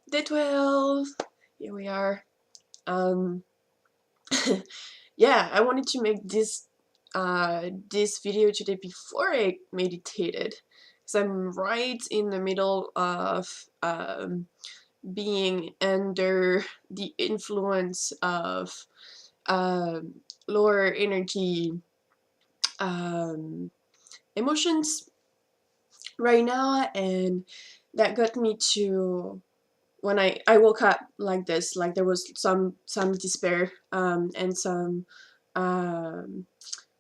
Day 12. Here we are. Yeah, I wanted to make this video today before I meditated, because I'm right in the middle of being under the influence of lower energy emotions right now, and that got me to when I woke up like this, like there was some despair, and um,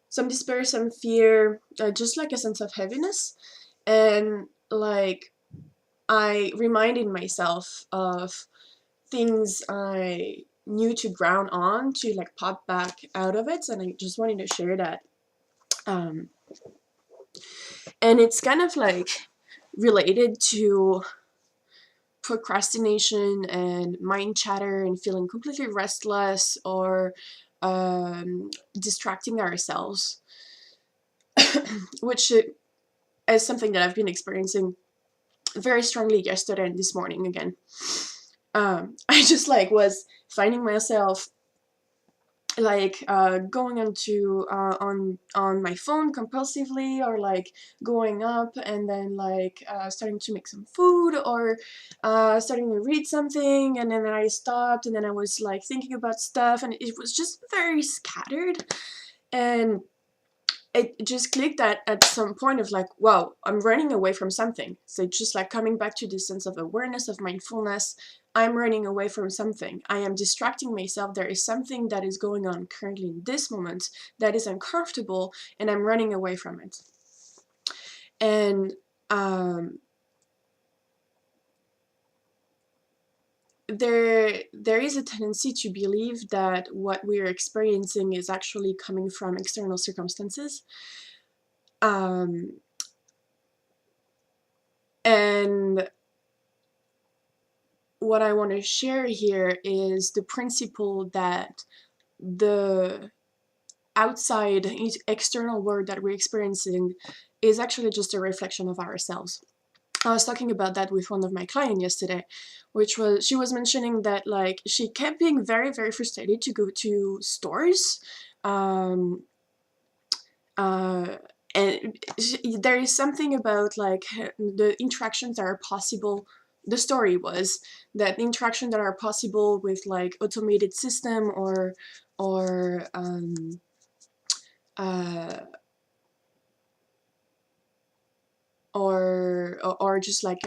some despair, some fear, just like a sense of heaviness, and like I reminded myself of things I knew to ground on to like pop back out of it, and I just wanted to share that. Um, and it's kind of like related to procrastination and mind chatter and feeling completely restless or distracting ourselves, which is something that I've been experiencing very strongly yesterday and this morning again. I just like was finding myself like going on my phone compulsively, or like going up and then like starting to make some food, or starting to read something, and then I stopped and then I was like thinking about stuff, and it was just very scattered, and it just clicked at some point of like, wow, I'm running away from something. So just like coming back to this sense of awareness, of mindfulness, I'm running away from something. I am distracting myself. There is something that is going on currently in this moment that is uncomfortable, and I'm running away from it. And there is a tendency to believe that what we are experiencing is actually coming from external circumstances. And what I want to share here is the principle that the outside external world that we're experiencing is actually just a reflection of ourselves. I was talking about that with one of my clients yesterday, which was, she was mentioning that like she kept being very, very frustrated to go to stores, um, and there is something about like the interactions that are possible. The story was that the interactions that are possible with like automated system, or uh, or just like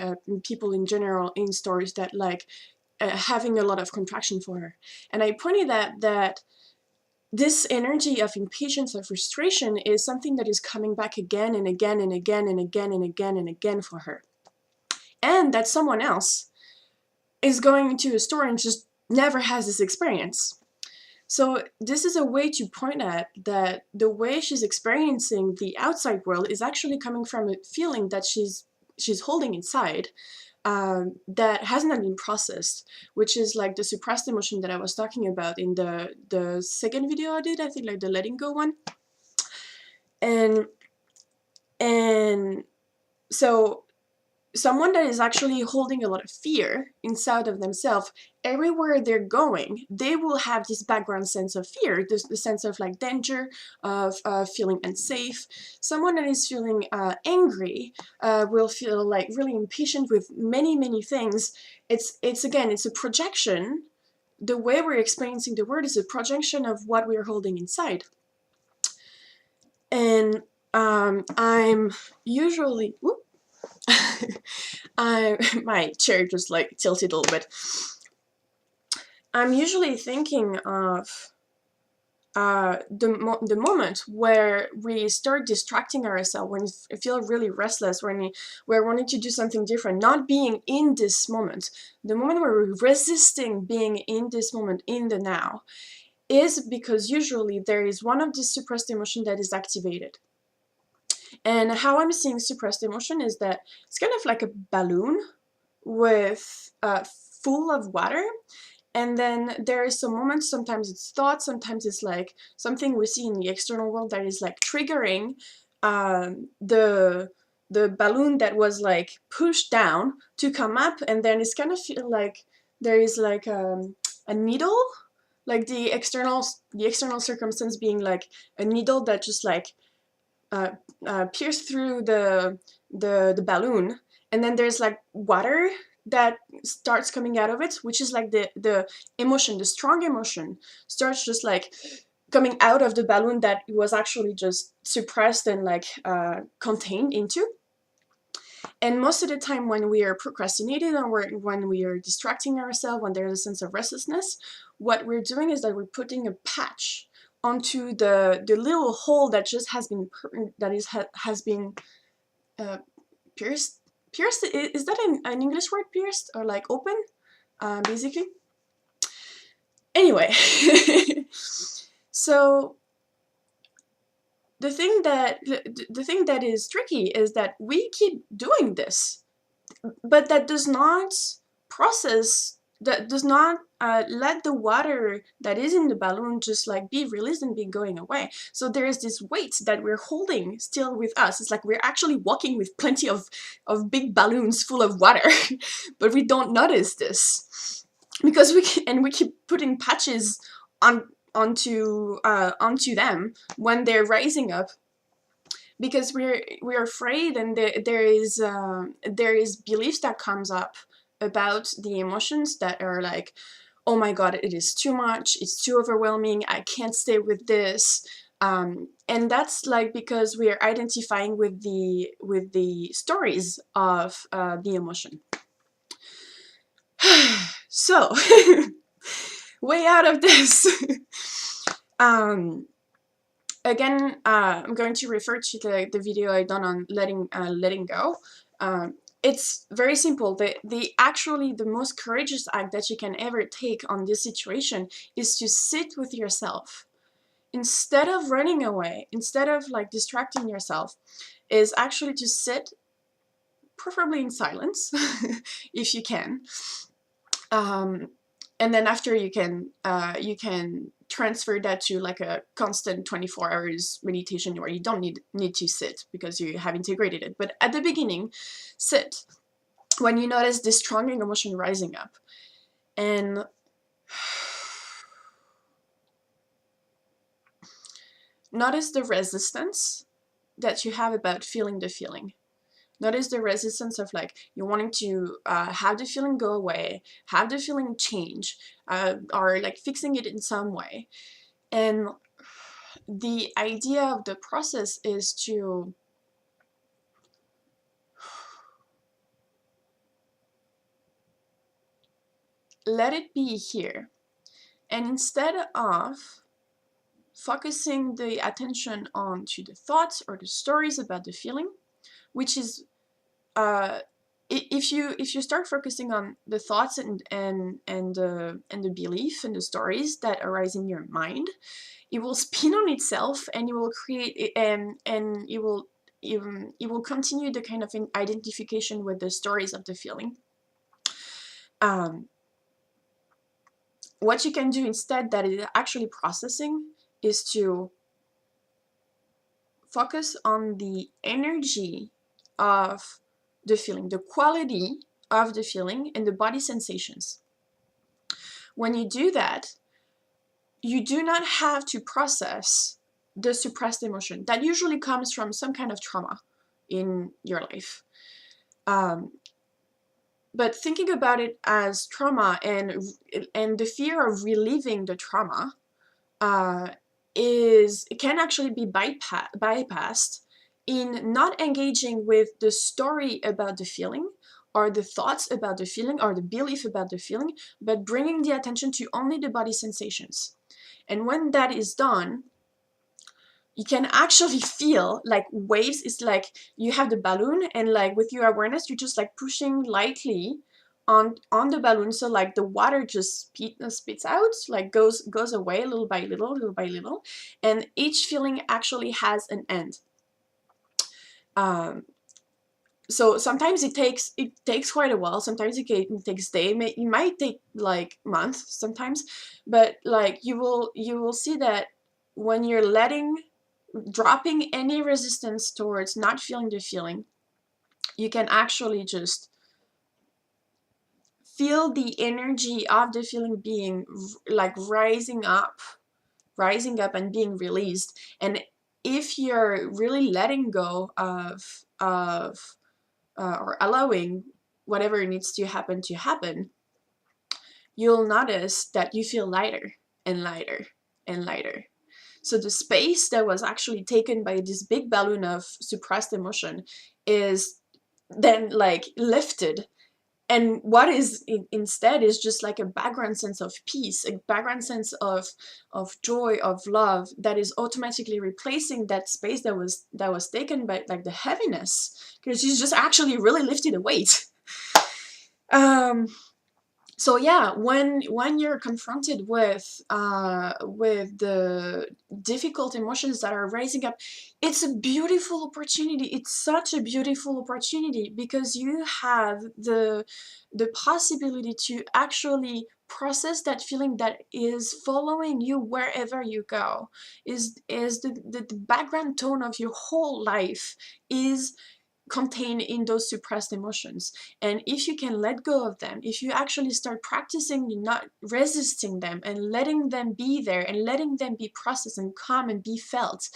people in general in stores, that like having a lot of contraction for her. And I pointed out that this energy of impatience or frustration is something that is coming back again and again and again and again and again and again for her. And that someone else is going into a store and just never has this experience. So this is a way to point at that the way she's experiencing the outside world is actually coming from a feeling that she's holding inside, that hasn't been processed, which is like the suppressed emotion that I was talking about in the second video I did, I think, like the letting go one. And so someone that is actually holding a lot of fear inside of themselves, everywhere they're going, they will have this background sense of fear, the sense of like danger, of feeling unsafe. Someone that is feeling angry will feel like really impatient with many, many things. It's again, it's a projection. The way we're experiencing the world is a projection of what we're holding inside. And I'm usually... Whoop, my chair just like tilted a little bit. I'm usually thinking of the moment where we start distracting ourselves, when we feel really restless, when we're wanting to do something different, not being in this moment. The moment where we're resisting being in this moment, in the now, is because usually there is one of these suppressed emotion that is activated. And how I'm seeing suppressed emotion is that it's kind of like a balloon with full of water, and then there is some moments, sometimes it's thoughts, sometimes it's like something we see in the external world that is like triggering the the balloon that was like pushed down to come up, and then it's kind of feel like there is like a needle, like the external circumstance being like a needle that just like uh, pierced through the balloon, and then there's like water that starts coming out of it, which is like the emotion, the strong emotion starts just like coming out of the balloon that was actually just suppressed and like contained into. And most of the time when we are procrastinating, or when we are distracting ourselves, when there's a sense of restlessness, what we're doing is that we're putting a patch onto the little hole that just has been has been uh, pierced. Pierced, is that an English word, pierced, or like open, basically? Anyway, so the thing that is tricky is that we keep doing this, but that does not process, that does not let the water that is in the balloon just like be released and be going away. So there is this weight that we're holding still with us. It's like we're actually walking with plenty of big balloons full of water, but we don't notice this because we keep putting patches onto them when they're rising up, because we're afraid, and there is beliefs that comes up about the emotions that are like, oh my god, it is too much, it's too overwhelming, I can't stay with this. And that's like because we are identifying with the stories of the emotion. So way out of this. Again, I'm going to refer to the video I done on letting go. It's very simple. The most courageous act that you can ever take on this situation is to sit with yourself. Instead of running away, instead of like distracting yourself, is actually to sit, preferably in silence, if you can. And then after you can transfer that to like a constant 24 hours meditation where you don't need to sit because you have integrated it. But at the beginning, sit when you notice this strong emotion rising up, and notice the resistance that you have about feeling the feeling. Notice the resistance of like you wanting to have the feeling go away, have the feeling change, or like fixing it in some way. And the idea of the process is to let it be here. And instead of focusing the attention on to the thoughts or the stories about the feeling, which is if you start focusing on the thoughts and the belief and the stories that arise in your mind, it will spin on itself, and it will create and it will continue the kind of identification with the stories of the feeling. What you can do instead that is actually processing is to focus on the energy of the feeling, the quality of the feeling, and the body sensations. When you do that, you do not have to process the suppressed emotion that usually comes from some kind of trauma in your life. But thinking about it as trauma and the fear of reliving the trauma it can actually be bypassed in not engaging with the story about the feeling, or the thoughts about the feeling, or the belief about the feeling, but bringing the attention to only the body sensations. And when that is done, you can actually feel like waves. It's like you have the balloon, and like with your awareness, you're just like pushing lightly on the balloon, so like the water just spits out, like goes away little by little, and each feeling actually has an end. So sometimes it takes quite a while. Sometimes it takes day. It might take like months sometimes, but like you will see that when you're dropping any resistance towards not feeling the feeling, you can actually just feel the energy of the feeling being like rising up and being released. And if you're really letting go of or allowing whatever needs to happen, you'll notice that you feel lighter and lighter and lighter. So the space that was actually taken by this big balloon of suppressed emotion is then like lifted, and what is instead is just like a background sense of peace, a background sense of joy, of love, that is automatically replacing that space that was taken by like the heaviness, because she's just actually really lifted a weight. um so yeah, when you're confronted with the difficult emotions that are rising up, it's a beautiful opportunity. It's such a beautiful opportunity, because you have the possibility to actually process that feeling that is following you wherever you go, is the background tone of your whole life is contained in those suppressed emotions. And if you can let go of them, if you actually start practicing not resisting them and letting them be there and letting them be processed and calm and be felt,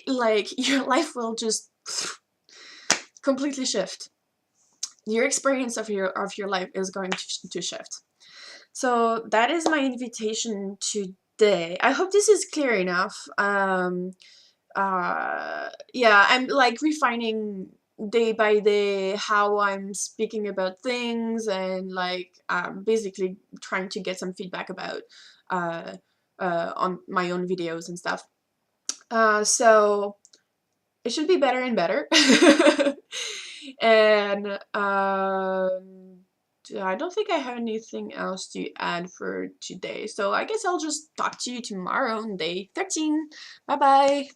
like your life will just completely shift. Your experience of your life is going to shift. So that is my invitation today. I hope this is clear enough. Yeah, I'm like refining day by day how I'm speaking about things, and like basically trying to get some feedback about uh, on my own videos and stuff. So it should be better and better. And I don't think I have anything else to add for today. So I guess I'll just talk to you tomorrow on day 13. Bye bye.